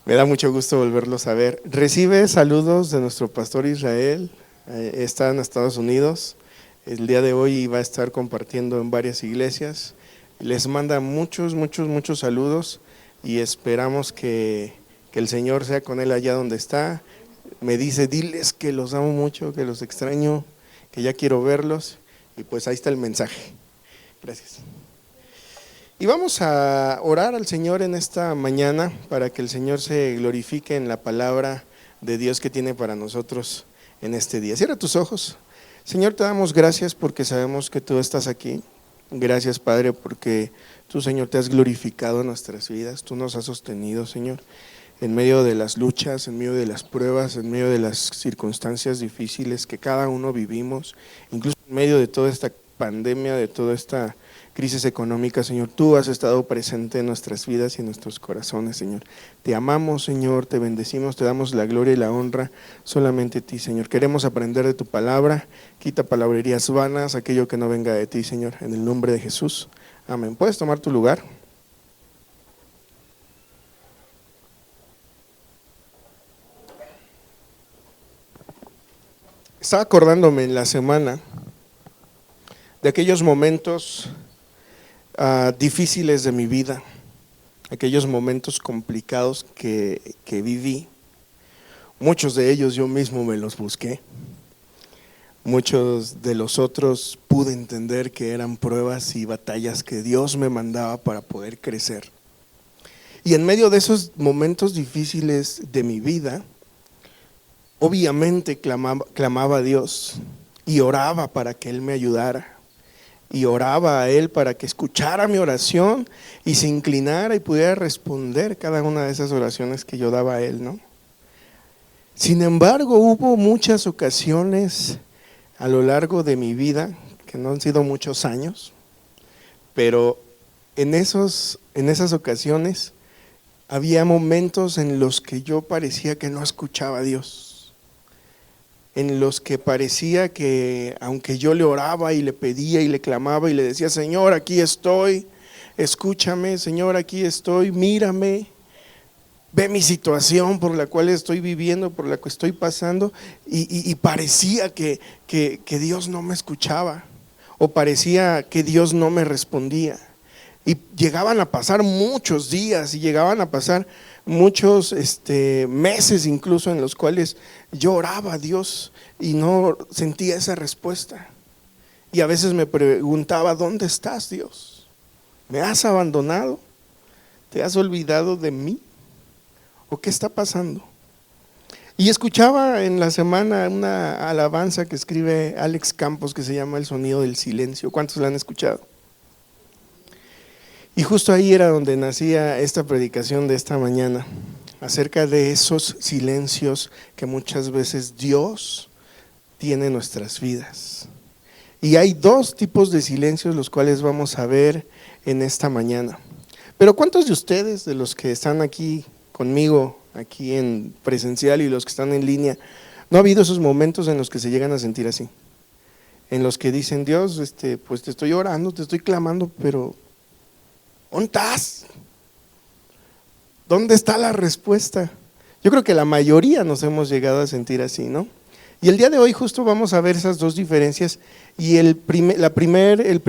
Me da mucho gusto volverlos a ver. Recibe saludos de nuestro pastor Israel, está en Estados Unidos. El día de hoy va a estar compartiendo en varias iglesias. Les manda muchos saludos y esperamos que el Señor sea con él allá donde está. Me dice, diles que los amo mucho, que los extraño, que ya quiero verlos. Y pues ahí está el mensaje. Gracias. Y vamos a orar al Señor en esta mañana para que el Señor se glorifique en la palabra de Dios que tiene para nosotros en este día. Cierra tus ojos. Señor, te damos gracias porque sabemos que tú estás aquí. Gracias, Padre, porque tú, Señor, te has glorificado en nuestras vidas. Tú nos has sostenido, Señor, en medio de las luchas, en medio de las pruebas, en medio de las circunstancias difíciles que cada uno vivimos, incluso en medio de toda esta pandemia, de toda esta crisis económica, Señor, tú has estado presente en nuestras vidas y en nuestros corazones, Señor. Te amamos, Señor, te bendecimos, te damos la gloria y la honra solamente a ti, Señor. Queremos aprender de tu palabra, quita palabrerías vanas, aquello que no venga de ti, Señor, en el nombre de Jesús. Amén. ¿Puedes tomar tu lugar? Estaba acordándome en la semana de aquellos momentos difíciles de mi vida, aquellos momentos complicados que viví. Muchos de ellos yo mismo me los busqué, muchos de los otros pude entender que eran pruebas y batallas que Dios me mandaba para poder crecer. Y en medio de esos momentos difíciles de mi vida, obviamente clamaba a Dios y oraba para que Él me ayudara. Y oraba a Él para que escuchara mi oración y se inclinara y pudiera responder cada una de esas oraciones que yo daba a Él, ¿no? Sin embargo, hubo muchas ocasiones a lo largo de mi vida, que no han sido muchos años, pero en esas ocasiones había momentos en los que yo parecía que no escuchaba a Dios. En los que parecía que aunque yo le oraba y le pedía y le clamaba y le decía, Señor, aquí estoy, escúchame, Señor, aquí estoy, mírame, ve mi situación por la cual estoy viviendo, por la que estoy pasando, y parecía que Dios no me escuchaba o parecía que Dios no me respondía. Y llegaban a pasar muchos días y llegaban a pasar muchos meses incluso en los cuales yo oraba a Dios y no sentía esa respuesta. Y a veces me preguntaba, ¿dónde estás, Dios? ¿Me has abandonado? ¿Te has olvidado de mí? ¿O qué está pasando? Y escuchaba en la semana una alabanza que escribe Alex Campos que se llama El sonido del silencio. ¿Cuántos la han escuchado? Y justo ahí era donde nacía esta predicación de esta mañana, acerca de esos silencios que muchas veces Dios tiene en nuestras vidas. Y hay dos tipos de silencios los cuales vamos a ver en esta mañana. Pero ¿cuántos de ustedes, de los que están aquí conmigo, aquí en presencial y los que están en línea, no ha habido esos momentos en los que se llegan a sentir así? En los que dicen, Dios, pues te estoy orando, te estoy clamando, pero ¿dónde estás? ¿Dónde está la respuesta? Yo creo que la mayoría nos hemos llegado a sentir así, ¿no? Y el día de hoy justo vamos a ver esas dos diferencias y el primer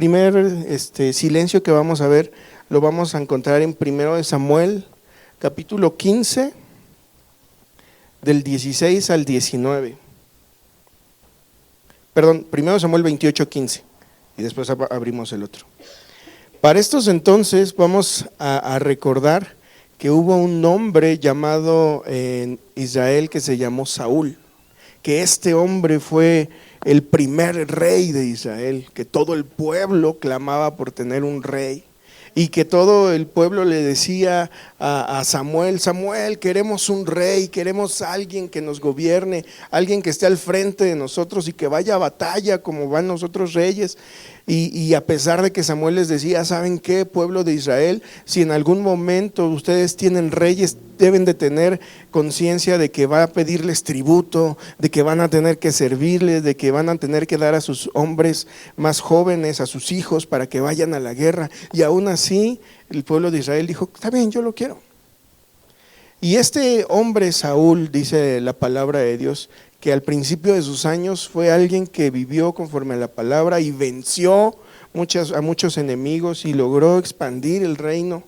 silencio que vamos a ver lo vamos a encontrar en 1 Samuel, capítulo 15, del 16 al 19. Perdón, 1 Samuel 28, 15 y después abrimos el otro. Para estos entonces vamos a recordar que hubo un hombre llamado en Israel que se llamó Saúl, que este hombre fue el primer rey de Israel, que todo el pueblo clamaba por tener un rey y que todo el pueblo le decía a Samuel, Samuel, queremos un rey, queremos alguien que nos gobierne, alguien que esté al frente de nosotros y que vaya a batalla como van los otros reyes. Y a pesar de que Samuel les decía, ¿saben qué, pueblo de Israel? Si en algún momento ustedes tienen reyes, deben de tener conciencia de que va a pedirles tributo, de que van a tener que servirles, de que van a tener que dar a sus hombres más jóvenes, a sus hijos, para que vayan a la guerra. Y aún así, el pueblo de Israel dijo, está bien, yo lo quiero. Y este hombre Saúl, dice la palabra de Dios, que al principio de sus años fue alguien que vivió conforme a la palabra y venció a muchos enemigos y logró expandir el reino.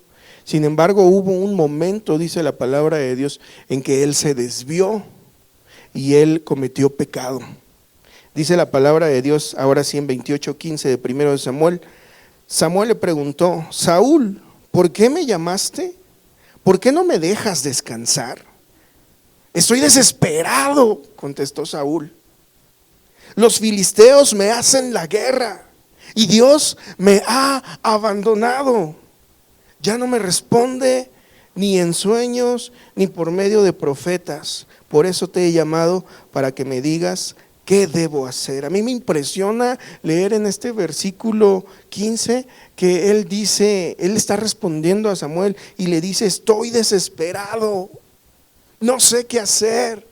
Sin embargo, hubo un momento, dice la palabra de Dios, en que él se desvió y él cometió pecado. Dice la palabra de Dios, ahora sí en 28:15 de 1 de Samuel, Samuel le preguntó: Saúl, ¿por qué me llamaste? ¿Por qué no me dejas descansar? Estoy desesperado, contestó Saúl. Los filisteos me hacen la guerra y Dios me ha abandonado. Ya no me responde ni en sueños ni por medio de profetas. Por eso te he llamado para que me digas qué debo hacer. A mí me impresiona leer en este versículo 15 que él dice, él está respondiendo a Samuel y le dice: estoy desesperado, no sé qué hacer.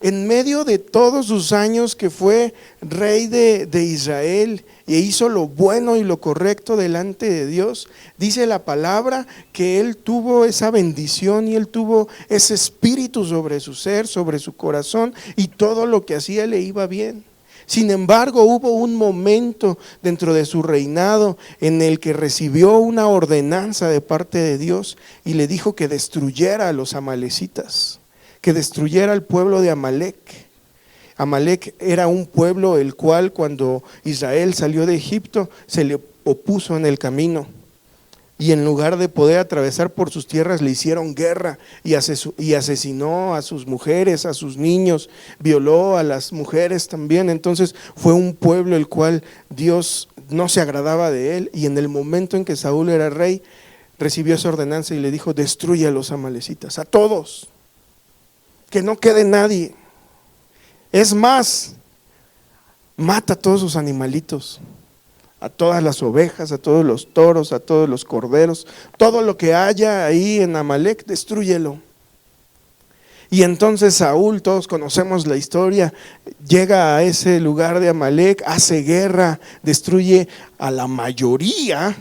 En medio de todos sus años que fue rey de Israel e hizo lo bueno y lo correcto delante de Dios, dice la palabra que él tuvo esa bendición y él tuvo ese espíritu sobre su ser, sobre su corazón, y todo lo que hacía le iba bien. Sin embargo, hubo un momento dentro de su reinado en el que recibió una ordenanza de parte de Dios y le dijo que destruyera a los amalecitas, que destruyera al pueblo de Amalec. Amalec era un pueblo el cual, cuando Israel salió de Egipto, se le opuso en el camino, y en lugar de poder atravesar por sus tierras le hicieron guerra y asesinó a sus mujeres, a sus niños, violó a las mujeres también. Entonces fue un pueblo el cual Dios no se agradaba de él, y en el momento en que Saúl era rey recibió esa ordenanza y le dijo: destruye a los amalecitas, a todos, que no quede nadie. Es más, mata a todos sus animalitos, a todas las ovejas, a todos los toros, a todos los corderos, todo lo que haya ahí en Amalec, destrúyelo. Y entonces Saúl, todos conocemos la historia, llega a ese lugar de Amalec, hace guerra, destruye a la mayoría.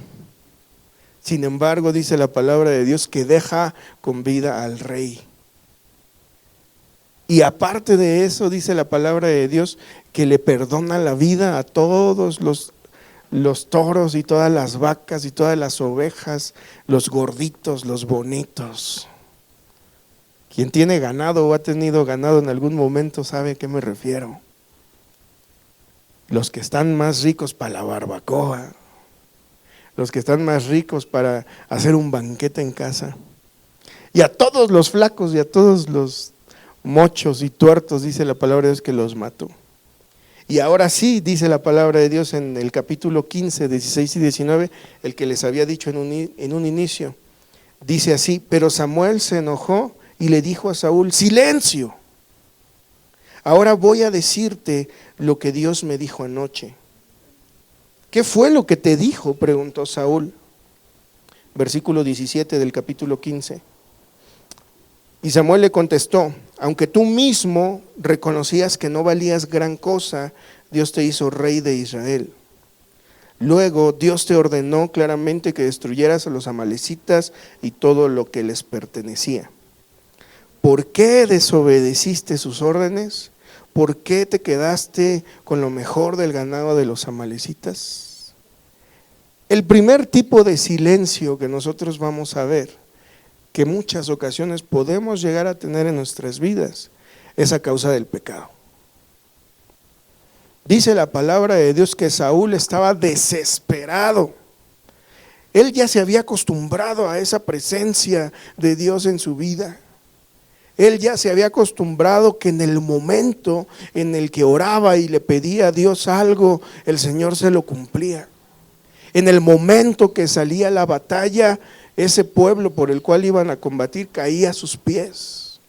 Sin embargo, dice la palabra de Dios que deja con vida al rey. Y aparte de eso, dice la palabra de Dios que le perdona la vida a todos los toros y todas las vacas y todas las ovejas, los gorditos, los bonitos. Quien tiene ganado o ha tenido ganado en algún momento sabe a qué me refiero. Los que están más ricos para la barbacoa, los que están más ricos para hacer un banquete en casa. Y a todos los flacos y a todos los mochos y tuertos, dice la palabra de Dios, que los mató. Y ahora sí, dice la palabra de Dios en el capítulo 15, 16 y 19, el que les había dicho en un inicio, dice así: pero Samuel se enojó y le dijo a Saúl: silencio, ahora voy a decirte lo que Dios me dijo anoche. ¿Qué fue lo que te dijo?, preguntó Saúl. Versículo 17 del capítulo 15. Y Samuel le contestó: aunque tú mismo reconocías que no valías gran cosa, Dios te hizo rey de Israel. Luego Dios te ordenó claramente que destruyeras a los amalecitas y todo lo que les pertenecía. ¿Por qué desobedeciste sus órdenes? ¿Por qué te quedaste con lo mejor del ganado de los amalecitas? El primer tipo de silencio que nosotros vamos a ver, que muchas ocasiones podemos llegar a tener en nuestras vidas, es a causa del pecado. Dice la palabra de Dios que Saúl estaba desesperado. Él ya se había acostumbrado a esa presencia de Dios en su vida. Él ya se había acostumbrado que en el momento en el que oraba y le pedía a Dios algo, el Señor se lo cumplía. En el momento que salía la batalla, ese pueblo por el cual iban a combatir caía a sus pies.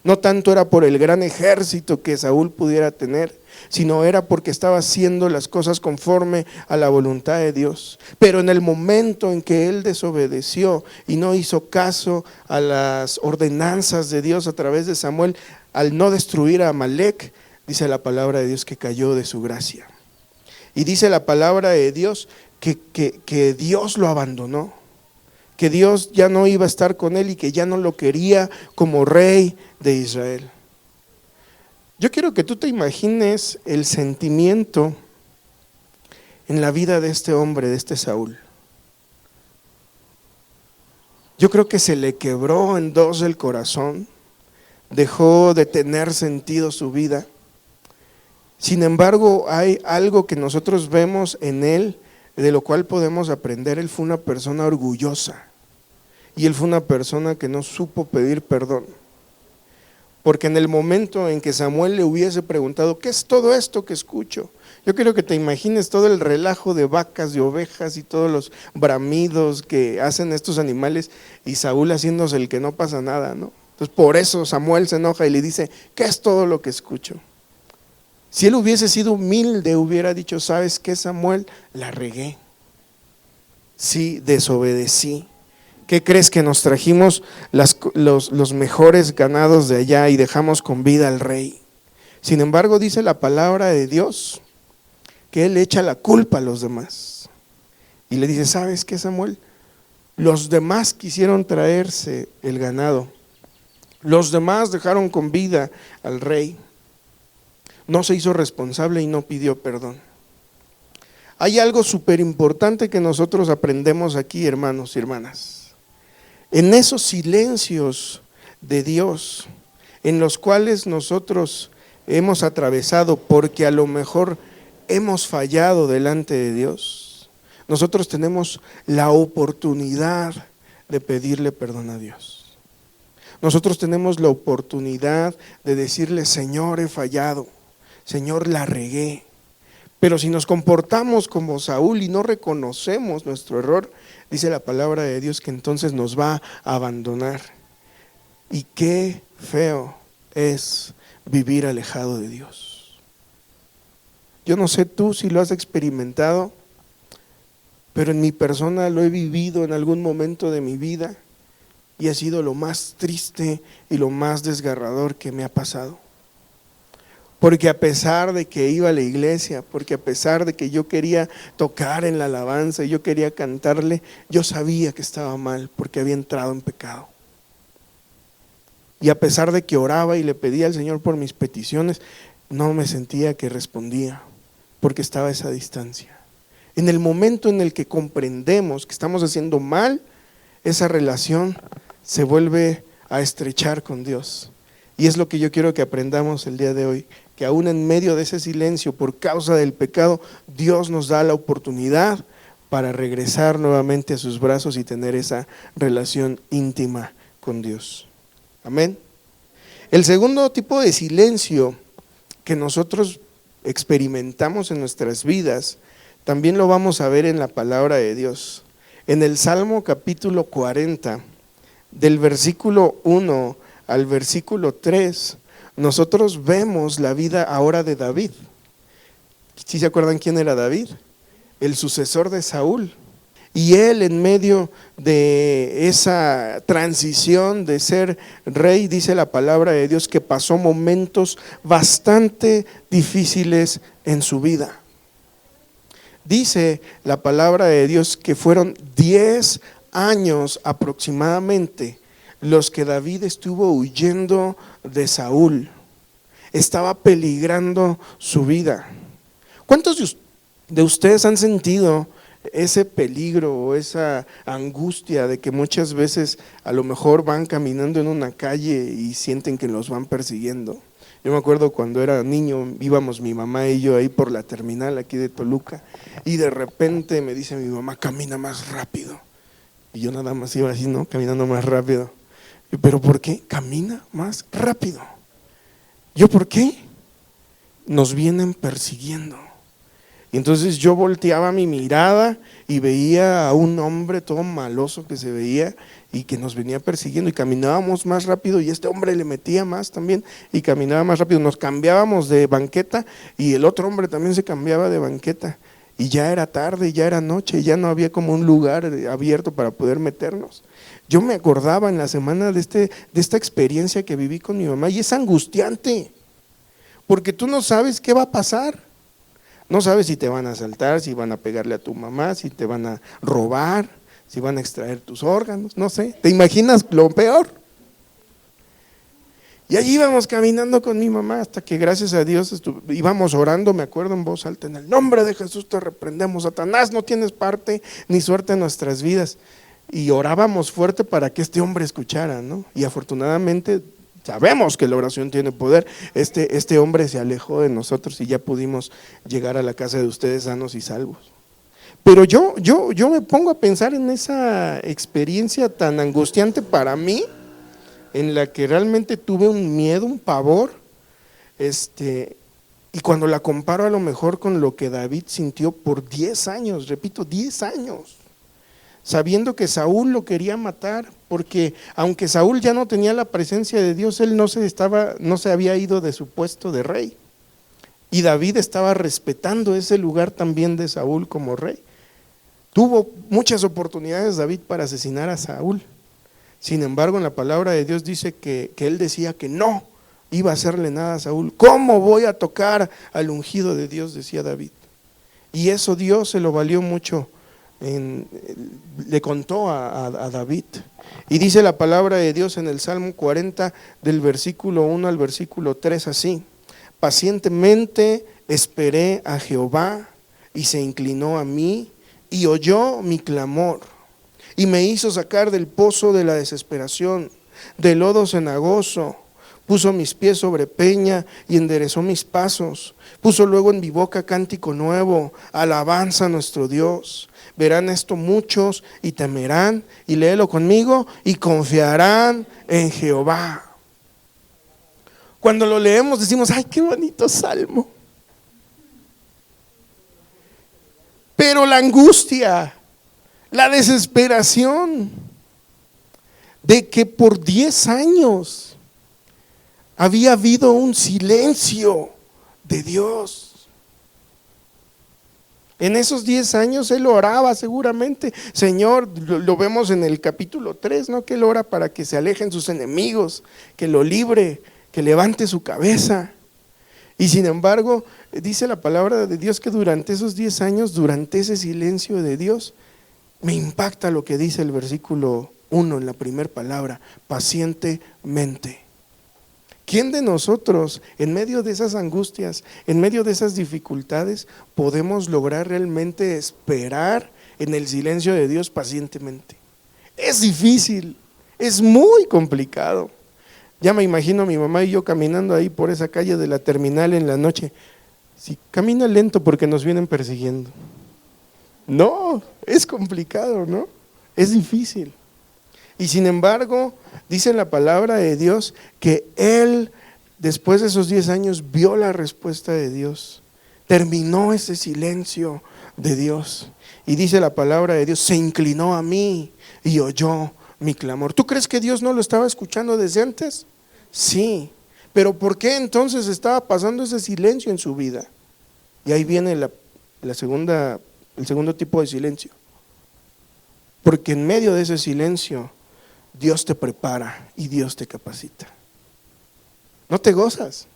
No tanto era por el gran ejército que Saúl pudiera tener, sino era porque estaba haciendo las cosas conforme a la voluntad de Dios. Pero en el momento en que él desobedeció y no hizo caso a las ordenanzas de Dios a través de Samuel, al no destruir a Amalec, dice la palabra de Dios que cayó de su gracia. Y dice la palabra de Dios que Dios lo abandonó, que Dios ya no iba a estar con él y que ya no lo quería como rey de Israel. Yo quiero que tú te imagines el sentimiento en la vida de este hombre, de este Saúl. Yo creo que se le quebró en dos el corazón, dejó de tener sentido su vida. Sin embargo, hay algo que nosotros vemos en él, de lo cual podemos aprender. Él fue una persona orgullosa y él fue una persona que no supo pedir perdón. Porque en el momento en que Samuel le hubiese preguntado, ¿qué es todo esto que escucho? Yo quiero que te imagines todo el relajo de vacas, de ovejas y todos los bramidos que hacen estos animales y Saúl haciéndose el que no pasa nada, ¿no? Entonces por eso Samuel se enoja y le dice, ¿qué es todo lo que escucho? Si él hubiese sido humilde, hubiera dicho, ¿sabes qué, Samuel? La regué. Sí, desobedecí. ¿Qué crees? Que nos trajimos los mejores ganados de allá y dejamos con vida al rey. Sin embargo, dice la palabra de Dios que él echa la culpa a los demás. Y le dice, ¿sabes qué, Samuel? Los demás quisieron traerse el ganado. Los demás dejaron con vida al rey. No se hizo responsable y no pidió perdón. Hay algo súper importante que nosotros aprendemos aquí, hermanos y hermanas. En esos silencios de Dios, en los cuales nosotros hemos atravesado porque a lo mejor hemos fallado delante de Dios, nosotros tenemos la oportunidad de pedirle perdón a Dios. Nosotros tenemos la oportunidad de decirle, Señor, he fallado, Señor, la regué. Pero si nos comportamos como Saúl y no reconocemos nuestro error, dice la palabra de Dios que entonces nos va a abandonar. Y qué feo es vivir alejado de Dios. Yo no sé tú si lo has experimentado, pero en mi persona lo he vivido en algún momento de mi vida y ha sido lo más triste y lo más desgarrador que me ha pasado. Porque a pesar de que iba a la iglesia, porque a pesar de que yo quería tocar en la alabanza, yo quería cantarle, yo sabía que estaba mal porque había entrado en pecado. Y a pesar de que oraba y le pedía al Señor por mis peticiones, no me sentía que respondía porque estaba a esa distancia. En el momento en el que comprendemos que estamos haciendo mal, esa relación se vuelve a estrechar con Dios. Y es lo que yo quiero que aprendamos el día de hoy, que aún en medio de ese silencio por causa del pecado, Dios nos da la oportunidad para regresar nuevamente a sus brazos y tener esa relación íntima con Dios. Amén. El segundo tipo de silencio que nosotros experimentamos en nuestras vidas, también lo vamos a ver en la palabra de Dios. En el Salmo capítulo 40, del versículo 1 al versículo 3, nosotros vemos la vida ahora de David. ¿Sí se acuerdan quién era David? El sucesor de Saúl. Y él, en medio de esa transición de ser rey, dice la palabra de Dios que pasó momentos bastante difíciles en su vida. Dice la palabra de Dios que fueron 10 años aproximadamente los que David estuvo huyendo de Saúl. Estaba peligrando su vida. ¿Cuántos de ustedes han sentido ese peligro o esa angustia de que muchas veces a lo mejor van caminando en una calle y sienten que los van persiguiendo? Yo me acuerdo cuando era niño, íbamos mi mamá y yo ahí por la terminal aquí de Toluca y de repente me dice mi mamá, camina más rápido. Y yo nada más iba así, ¿no? Caminando más rápido. ¿Pero por qué? Camina más rápido. ¿Yo por qué? Nos vienen persiguiendo. Y entonces yo volteaba mi mirada y veía a un hombre todo maloso que se veía y que nos venía persiguiendo y caminábamos más rápido y este hombre le metía más también y caminaba más rápido. Nos cambiábamos de banqueta y el otro hombre también se cambiaba de banqueta y ya era tarde, ya era noche, ya no había como un lugar abierto para poder meternos. Yo me acordaba en la semana de esta experiencia que viví con mi mamá y es angustiante porque tú no sabes qué va a pasar. No sabes si te van a asaltar, si van a pegarle a tu mamá, si te van a robar, si van a extraer tus órganos, no sé, ¿te imaginas lo peor? Y allí íbamos caminando con mi mamá hasta que gracias a Dios íbamos orando, me acuerdo en voz alta, en el nombre de Jesús te reprendemos, Satanás, no tienes parte ni suerte en nuestras vidas. Y orábamos fuerte para que este hombre escuchara, ¿no? Y afortunadamente sabemos que la oración tiene poder. Este hombre se alejó de nosotros y ya pudimos llegar a la casa de ustedes sanos y salvos. Pero yo me pongo a pensar en esa experiencia tan angustiante para mí, en la que realmente tuve un miedo, un pavor, y cuando la comparo a lo mejor con lo que David sintió por 10 años, repito, 10 años, sabiendo que Saúl lo quería matar, porque aunque Saúl ya no tenía la presencia de Dios, él no se había ido de su puesto de rey, y David estaba respetando ese lugar también de Saúl como rey. Tuvo muchas oportunidades David para asesinar a Saúl. Sin embargo, en la palabra de Dios dice que él decía que no iba a hacerle nada a Saúl. ¿Cómo voy a tocar al ungido de Dios?, decía David. Y eso Dios se lo valió mucho, le contó a David. Y dice la palabra de Dios en el Salmo 40, del versículo 1 al versículo 3 así: pacientemente esperé a Jehová y se inclinó a mí y oyó mi clamor. Y me hizo sacar del pozo de la desesperación, del lodo cenagoso. Puso mis pies sobre peña y enderezó mis pasos. Puso luego en mi boca cántico nuevo, alabanza a nuestro Dios. Verán esto muchos y temerán, y léelo conmigo, y confiarán en Jehová. Cuando lo leemos decimos, ¡ay, qué bonito salmo! Pero la angustia, la desesperación de que por 10 años había habido un silencio de Dios. En esos 10 años él oraba seguramente, Señor, lo vemos en el capítulo 3, ¿no? Que él ora para que se alejen sus enemigos, que lo libre, que levante su cabeza. Y sin embargo, dice la palabra de Dios que durante esos 10 años, durante ese silencio de Dios, me impacta lo que dice el versículo 1 en la primera palabra: pacientemente. ¿Quién de nosotros, en medio de esas angustias, en medio de esas dificultades, podemos lograr realmente esperar en el silencio de Dios pacientemente? Es difícil, es muy complicado. Ya me imagino a mi mamá y yo caminando ahí por esa calle de la terminal en la noche. Sí, camina lento porque nos vienen persiguiendo. No, es complicado, ¿no? Es difícil. Y sin embargo, dice la palabra de Dios que él, después de esos 10 años, vio la respuesta de Dios. Terminó ese silencio de Dios. Y dice la palabra de Dios, se inclinó a mí y oyó mi clamor. ¿Tú crees que Dios no lo estaba escuchando desde antes? Sí. Pero ¿por qué entonces estaba pasando ese silencio en su vida? Y ahí viene el segundo tipo de silencio. Porque en medio de ese silencio, Dios te prepara y Dios te capacita. ¿No te gozas?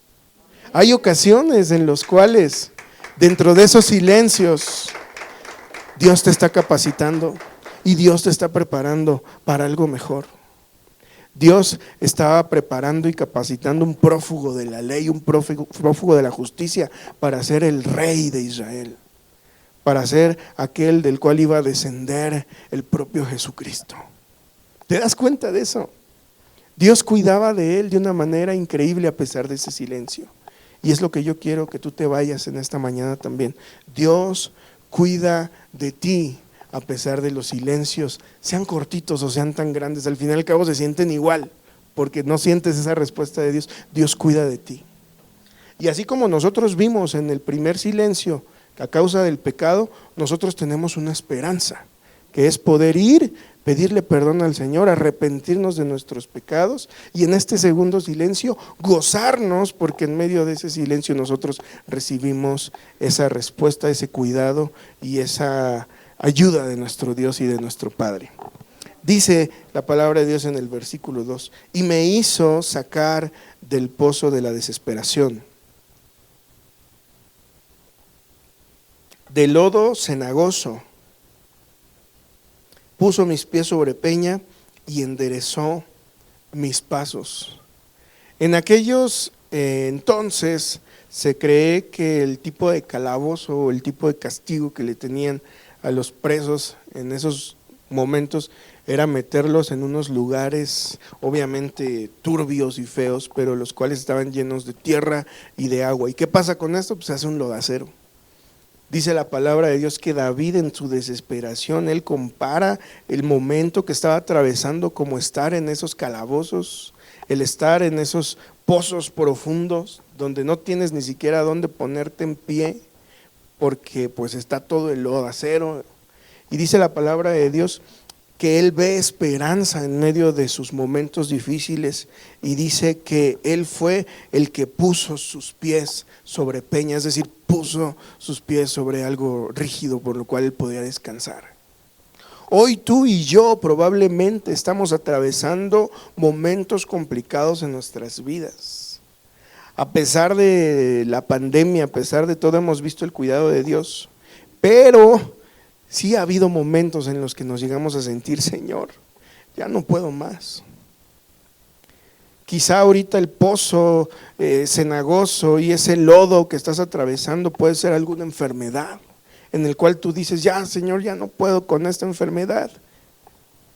Hay ocasiones en las cuales, dentro de esos silencios, Dios te está capacitando y Dios te está preparando para algo mejor. Dios estaba preparando y capacitando un prófugo de la ley, un prófugo de la justicia, para ser el rey de Israel, para ser aquel del cual iba a descender el propio Jesucristo. ¿Te das cuenta de eso? Dios cuidaba de él de una manera increíble a pesar de ese silencio. Y es lo que yo quiero que tú te vayas en esta mañana también. Dios cuida de ti a pesar de los silencios, sean cortitos o sean tan grandes. Al fin y al cabo se sienten igual, porque no sientes esa respuesta de Dios. Dios cuida de ti. Y así como nosotros vimos en el primer silencio, a causa del pecado, nosotros tenemos una esperanza, que es poder ir, pedirle perdón al Señor, arrepentirnos de nuestros pecados, y en este segundo silencio gozarnos, porque en medio de ese silencio nosotros recibimos esa respuesta, ese cuidado y esa ayuda de nuestro Dios y de nuestro Padre. Dice la palabra de Dios en el versículo 2: y me hizo sacar del pozo de la desesperación, del lodo cenagoso. puso mis pies sobre peña y enderezó mis pasos. En aquellos entonces se cree que el tipo de calabozo o el tipo de castigo que le tenían a los presos en esos momentos era meterlos en unos lugares obviamente turbios y feos, pero los cuales estaban llenos de tierra y de agua. ¿Y qué pasa con esto? Pues se hace un lodacero. Dice la palabra de Dios que David en su desesperación, él compara el momento que estaba atravesando como estar en esos calabozos, el estar en esos pozos profundos donde no tienes ni siquiera dónde ponerte en pie porque pues está todo el lodacero. Y dice la palabra de Dios que él ve esperanza en medio de sus momentos difíciles y dice que él fue el que puso sus pies sobre peña, es decir, puso sus pies sobre algo rígido por lo cual él podía descansar. Hoy tú y yo probablemente estamos atravesando momentos complicados en nuestras vidas. A pesar de la pandemia, a pesar de todo, hemos visto el cuidado de Dios, pero sí ha habido momentos en los que nos llegamos a sentir, Señor, ya no puedo más. Quizá ahorita el pozo cenagoso y ese lodo que estás atravesando puede ser alguna enfermedad en el cual tú dices, ya Señor, ya no puedo con esta enfermedad,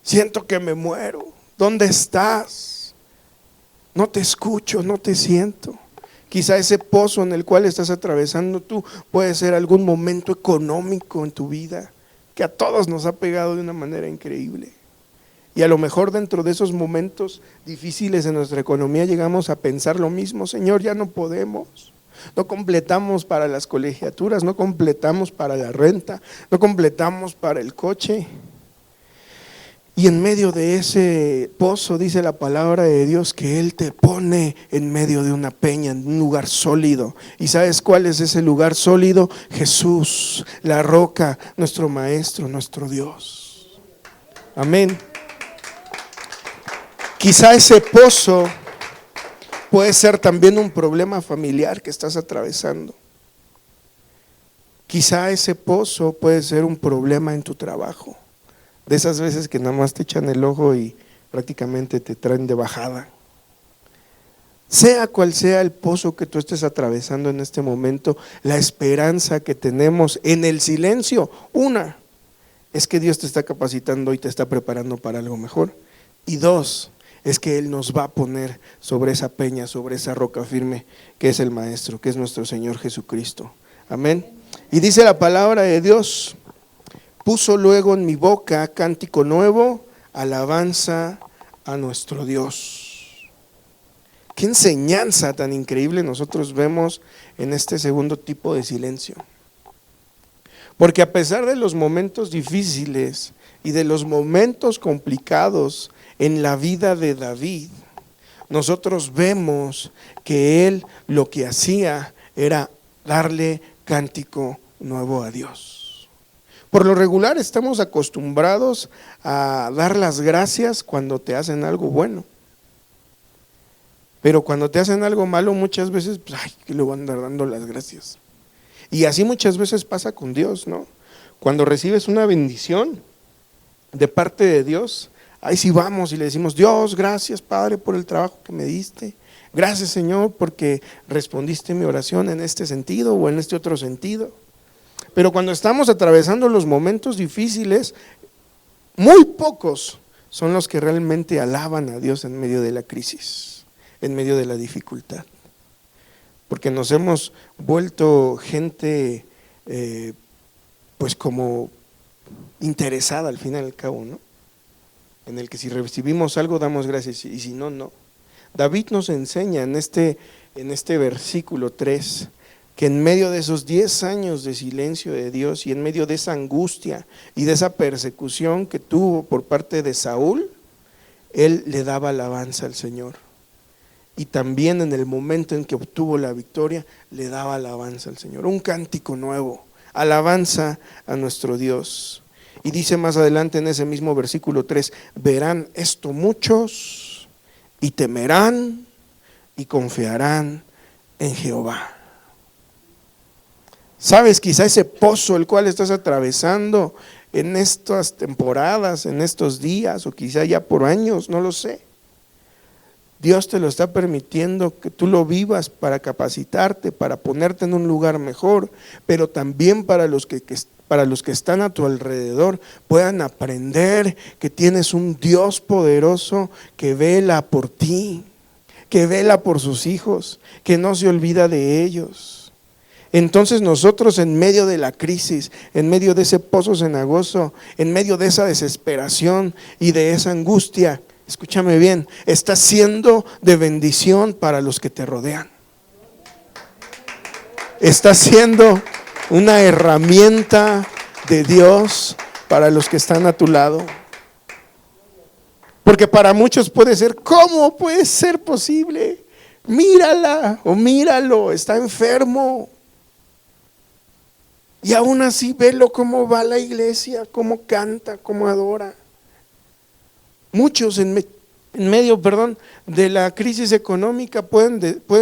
siento que me muero, ¿dónde estás? No te escucho, no te siento. Quizá ese pozo en el cual estás atravesando tú puede ser algún momento económico en tu vida que a todos nos ha pegado de una manera increíble. Y a lo mejor dentro de esos momentos difíciles en nuestra economía llegamos a pensar lo mismo, Señor, ya no podemos, no completamos para las colegiaturas, no completamos para la renta, no completamos para el coche. Y en medio de ese pozo dice la palabra de Dios que Él te pone en medio de una peña, en un lugar sólido. ¿Y sabes cuál es ese lugar sólido? Jesús, la roca, nuestro Maestro, nuestro Dios. Amén. Quizá ese pozo puede ser también un problema familiar que estás atravesando. Quizá ese pozo puede ser un problema en tu trabajo. De esas veces que nada más te echan el ojo y prácticamente te traen de bajada. Sea cual sea el pozo que tú estés atravesando en este momento, la esperanza que tenemos en el silencio, una, es que Dios te está capacitando y te está preparando para algo mejor. Y dos, es que Él nos va a poner sobre esa peña, sobre esa roca firme que es el Maestro, que es nuestro Señor Jesucristo. Amén. Y dice la palabra de Dios, puso luego en mi boca cántico nuevo, alabanza a nuestro Dios. Qué enseñanza tan increíble nosotros vemos en este segundo tipo de silencio. Porque a pesar de los momentos difíciles y de los momentos complicados en la vida de David, nosotros vemos que él lo que hacía era darle cántico nuevo a Dios. Por lo regular estamos acostumbrados a dar las gracias cuando te hacen algo bueno. Pero cuando te hacen algo malo muchas veces, pues, ay, que le van a andar dando las gracias. Y así muchas veces pasa con Dios, ¿no? Cuando recibes una bendición de parte de Dios, ahí sí vamos y le decimos, Dios, gracias Padre por el trabajo que me diste. Gracias Señor porque respondiste mi oración en este sentido o en este otro sentido. Pero cuando estamos atravesando los momentos difíciles, muy pocos son los que realmente alaban a Dios en medio de la crisis, en medio de la dificultad. Porque nos hemos vuelto gente pues como interesada al fin y al cabo, ¿no? En el que si recibimos algo damos gracias y si no, no. David nos enseña en este versículo 3 que en medio de esos 10 años de silencio de Dios y en medio de esa angustia y de esa persecución que tuvo por parte de Saúl, él le daba alabanza al Señor. Y también en el momento en que obtuvo la victoria, le daba alabanza al Señor. Un cántico nuevo, alabanza a nuestro Dios. Y dice más adelante en ese mismo versículo 3, verán esto muchos y temerán y confiarán en Jehová. Sabes, quizá ese pozo el cual estás atravesando en estas temporadas, en estos días, o quizá ya por años, no lo sé. Dios te lo está permitiendo que tú lo vivas para capacitarte, para ponerte en un lugar mejor, pero también para los que están a tu alrededor puedan aprender que tienes un Dios poderoso que vela por ti, que vela por sus hijos, que no se olvida de ellos. Entonces nosotros, en medio de la crisis, en medio de ese pozo cenagoso, en medio de esa desesperación y de esa angustia, escúchame bien, está siendo de bendición para los que te rodean. Está siendo una herramienta de Dios para los que están a tu lado. Porque para muchos puede ser, ¿cómo puede ser posible? Mírala o míralo, está enfermo. Y aún así velo cómo va a la iglesia, cómo canta, cómo adora. Muchos en medio de la crisis económica pueden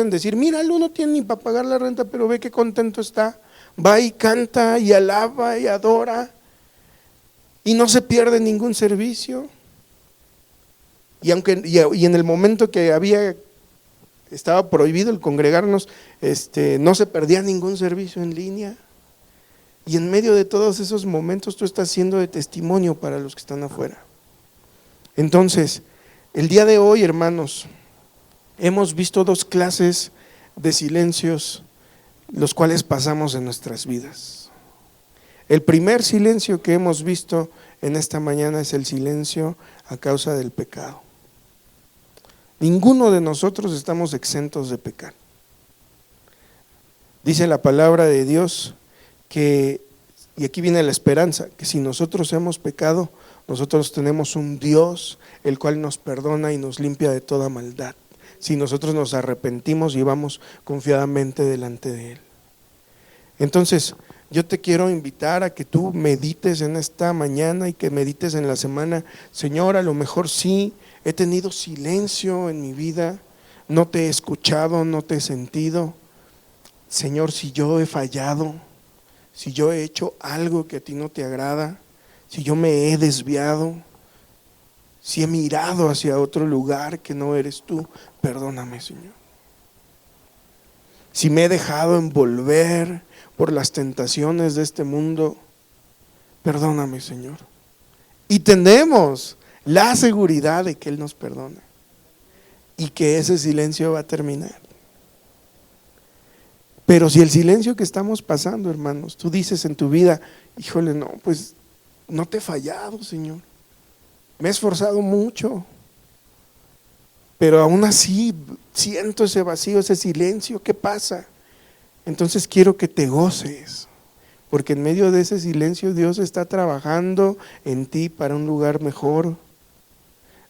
decir, míralo, no tiene ni para pagar la renta, pero ve qué contento está. Va y canta y alaba y adora y no se pierde ningún servicio. Y en el momento que estaba prohibido el congregarnos, no se perdía ningún servicio en línea. Y en medio de todos esos momentos tú estás siendo de testimonio para los que están afuera. Entonces, el día de hoy, hermanos, hemos visto 2 clases de silencios, los cuales pasamos en nuestras vidas. El primer silencio que hemos visto en esta mañana es el silencio a causa del pecado. Ninguno de nosotros estamos exentos de pecar. Dice la palabra de Dios que, y aquí viene la esperanza, que si nosotros hemos pecado, nosotros tenemos un Dios el cual nos perdona y nos limpia de toda maldad. Si nosotros nos arrepentimos y vamos confiadamente delante de Él. Entonces, yo te quiero invitar a que tú medites en esta mañana y que medites en la semana. Señor, a lo mejor sí, he tenido silencio en mi vida, no te he escuchado, no te he sentido. Señor, si yo he fallado, si yo he hecho algo que a ti no te agrada, si yo me he desviado, si he mirado hacia otro lugar que no eres tú, perdóname, Señor. Si me he dejado envolver por las tentaciones de este mundo, perdóname, Señor. Y tenemos la seguridad de que Él nos perdona y que ese silencio va a terminar. Pero si el silencio que estamos pasando, hermanos, tú dices en tu vida, híjole, no, pues no te he fallado, Señor. Me he esforzado mucho, pero aún así siento ese vacío, ese silencio. ¿Qué pasa? Entonces quiero que te goces, porque en medio de ese silencio Dios está trabajando en ti para un lugar mejor.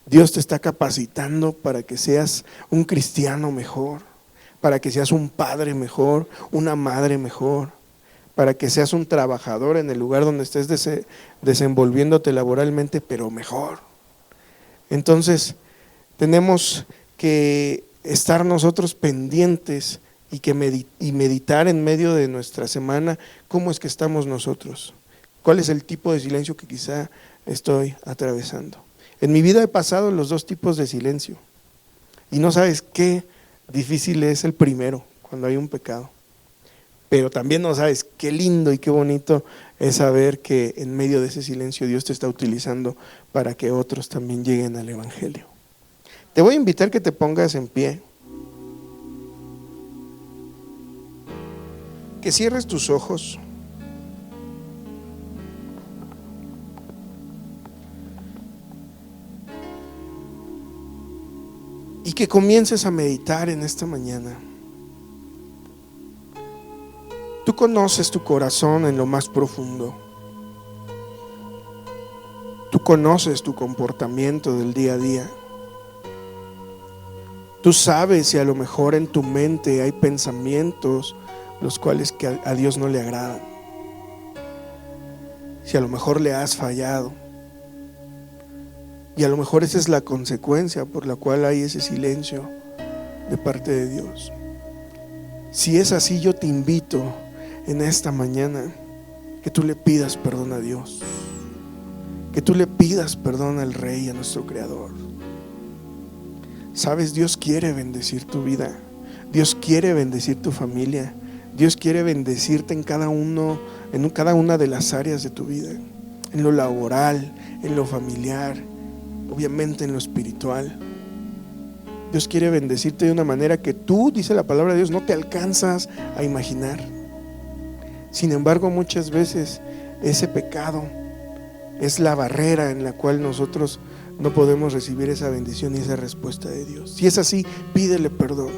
Dios te está capacitando para que seas un cristiano mejor, para que seas un padre mejor, una madre mejor, para que seas un trabajador en el lugar donde estés desenvolviéndote laboralmente, pero mejor. Entonces, tenemos que estar nosotros pendientes y meditar en medio de nuestra semana cómo es que estamos nosotros, cuál es el tipo de silencio que quizá estoy atravesando. En mi vida he pasado los 2 tipos de silencio y no sabes qué difícil es el primero cuando hay un pecado, pero también no sabes qué lindo y qué bonito es saber que en medio de ese silencio Dios te está utilizando para que otros también lleguen al Evangelio. Te voy a invitar que te pongas en pie, que cierres tus ojos y que comiences a meditar en esta mañana. Tú conoces tu corazón en lo más profundo. Tú conoces tu comportamiento del día a día. Tú sabes si a lo mejor en tu mente hay pensamientos los cuales que a Dios no le agradan. Si a lo mejor le has fallado. Y a lo mejor esa es la consecuencia por la cual hay ese silencio de parte de Dios. Si es así, yo te invito en esta mañana que tú le pidas perdón a Dios. que tú le pidas perdón al Rey, a nuestro Creador. Sabes, Dios quiere bendecir tu vida, Dios quiere bendecir tu familia, Dios quiere bendecirte en cada una de las áreas de tu vida, en lo laboral, en lo familiar, obviamente en lo espiritual. Dios quiere bendecirte de una manera que tú, dice la palabra de Dios, no te alcanzas a imaginar. Sin embargo, muchas veces ese pecado es la barrera en la cual nosotros no podemos recibir esa bendición y esa respuesta de Dios. Si es así, pídele perdón.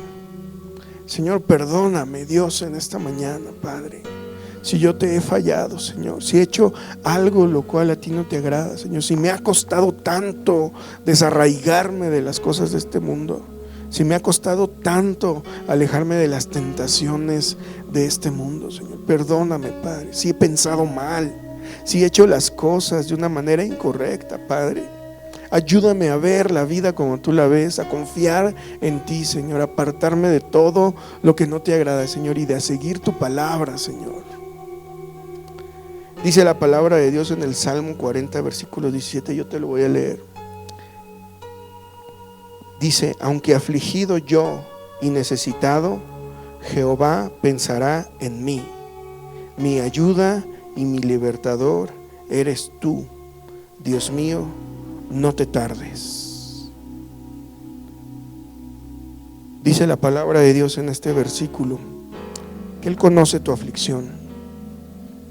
Señor, perdóname, Dios, en esta mañana, Padre. Si yo te he fallado, Señor, si he hecho algo lo cual a ti no te agrada, Señor, si me ha costado tanto desarraigarme de las cosas de este mundo, si me ha costado tanto alejarme de las tentaciones de este mundo, Señor, perdóname, Padre. Si he pensado mal, si he hecho las cosas de una manera incorrecta, Padre, ayúdame a ver la vida como tú la ves, a confiar en ti, Señor, a apartarme de todo lo que no te agrada, Señor, y de a seguir tu palabra, Señor. Dice la palabra de Dios en el Salmo 40, versículo 17, yo te lo voy a leer. Dice: aunque afligido yo y necesitado, Jehová pensará en mí. Mi ayuda y mi libertador eres tú. Dios mío, no te tardes. Dice la palabra de Dios en este versículo que Él conoce tu aflicción,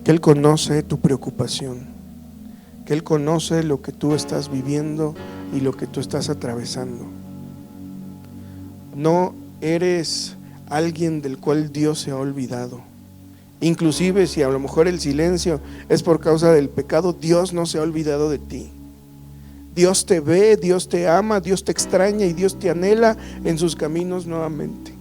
que Él conoce tu preocupación, que Él conoce lo que tú estás viviendo y lo que tú estás atravesando. No eres alguien del cual Dios se ha olvidado. Inclusive si a lo mejor el silencio es por causa del pecado, Dios no se ha olvidado de ti. Dios te ve, Dios te ama, Dios te extraña y Dios te anhela en sus caminos nuevamente.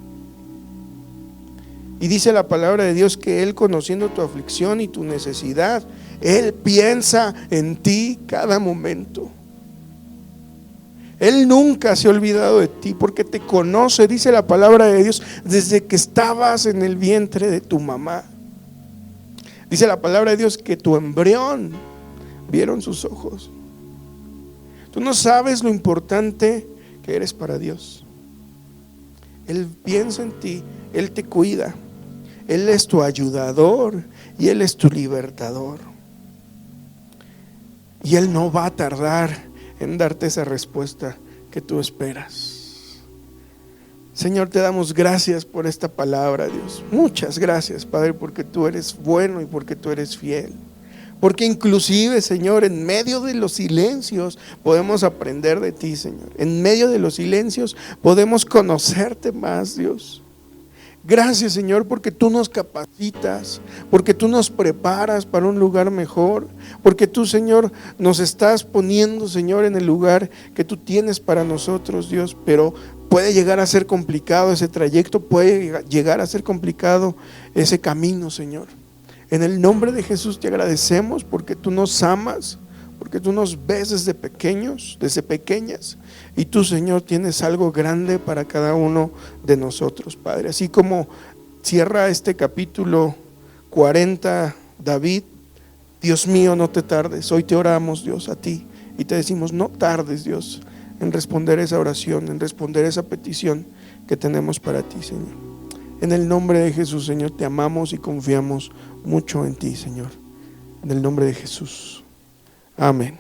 Y dice la palabra de Dios que Él, conociendo tu aflicción y tu necesidad, Él piensa en ti cada momento. Él nunca se ha olvidado de ti porque te conoce, dice la palabra de Dios, desde que estabas en el vientre de tu mamá. Dice la palabra de Dios que tu embrión vieron sus ojos. Tú no sabes lo importante que eres para Dios. Él piensa en ti, Él te cuida, Él es tu ayudador y Él es tu libertador. Y Él no va a tardar en darte esa respuesta que tú esperas. Señor, te damos gracias por esta palabra, Dios. Muchas gracias, Padre, porque tú eres bueno y porque tú eres fiel. Porque inclusive, Señor, en medio de los silencios podemos aprender de ti, Señor. En medio de los silencios podemos conocerte más, Dios. Gracias, Señor, porque tú nos capacitas, porque tú nos preparas para un lugar mejor, porque tú, Señor, nos estás poniendo, Señor, en el lugar que tú tienes para nosotros, Dios. Pero puede llegar a ser complicado ese trayecto, puede llegar a ser complicado ese camino, Señor. En el nombre de Jesús te agradecemos porque tú nos amas, porque tú nos ves desde pequeños, desde pequeñas, y tú, Señor, tienes algo grande para cada uno de nosotros, Padre. Así como cierra este capítulo 40 David: Dios mío, no te tardes. Hoy te oramos, Dios, a ti, y te decimos: no tardes, Dios, en responder esa oración, en responder esa petición que tenemos para ti, Señor. En el nombre de Jesús, Señor, te amamos y confiamos mucho en ti, Señor. En el nombre de Jesús. Amén.